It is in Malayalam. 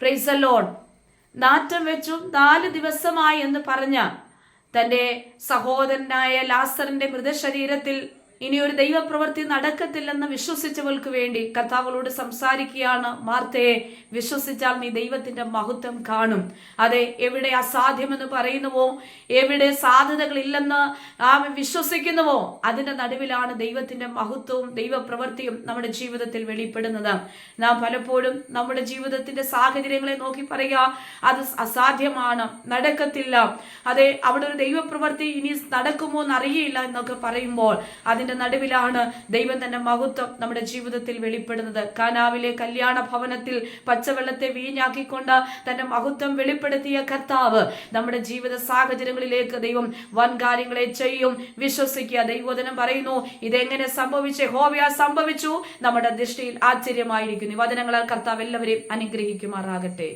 Praise the Lord. നാറ്റം വെച്ചു 4 ദിവസമായി എന്ന് പറഞ്ഞ തന്റെ സഹോദരനായ ലാസറിന്റെ മൃതശരീരത്തിൽ ഇനി ഒരു ദൈവപ്രവൃത്തി നടക്കത്തില്ലെന്ന് വിശ്വസിച്ചവൾക്ക് വേണ്ടി കർത്താവളോട് സംസാരിക്കുകയാണ്. മാർത്തയെ, വിശ്വസിച്ചാൽ നീ ദൈവത്തിന്റെ മഹത്വം കാണും. അതെ, എവിടെ അസാധ്യമെന്ന് പറയുന്നുവോ, എവിടെ സാധ്യതകളില്ലെന്ന് വിശ്വസിക്കുന്നുവോ, അതിന്റെ നടുവിലാണ് ദൈവത്തിന്റെ മഹത്വവും ദൈവപ്രവൃത്തിയും നമ്മുടെ ജീവിതത്തിൽ വെളിപ്പെടുന്നത്. നാം പലപ്പോഴും നമ്മുടെ ജീവിതത്തിന്റെ സാഹചര്യങ്ങളെ നോക്കി പറയുക, അത് അസാധ്യമാണ്, നടക്കത്തില്ല, അതെ അവിടെ ഒരു ദൈവപ്രവൃത്തി ഇനി നടക്കുമോ എന്നറിയില്ല എന്നൊക്കെ പറയുമ്പോൾ അതിന്റെ നടുവിലാണ് ദൈവം തന്റെ മഹത്വം നമ്മുടെ ജീവിതത്തിൽ വെളിപ്പെടുന്നത്. കാനാവിലെ കല്യാണ ഭവനത്തിൽ പച്ചവെള്ളത്തെ വീഞ്ഞാക്കിക്കൊണ്ട് തന്റെ മഹത്വം വെളിപ്പെടുത്തിയ കർത്താവ് നമ്മുടെ ജീവിത സാഹചര്യങ്ങളിലേക്ക് ദൈവം വൻ കാര്യങ്ങളെ ചെയ്യും. വിശ്വസിക്കുക. ദൈവവചനം പറയുന്നു, ഇതെങ്ങനെ സംഭവിച്ചു? യഹോവയാൽ സംഭവിച്ചു, നമ്മുടെ ദൃഷ്ടിയിൽ ആശ്ചര്യമായിരിക്കുന്നു. വചനങ്ങളാൽ കർത്താവ് എല്ലാവരെയും അനുഗ്രഹിക്കുമാറാകട്ടെ.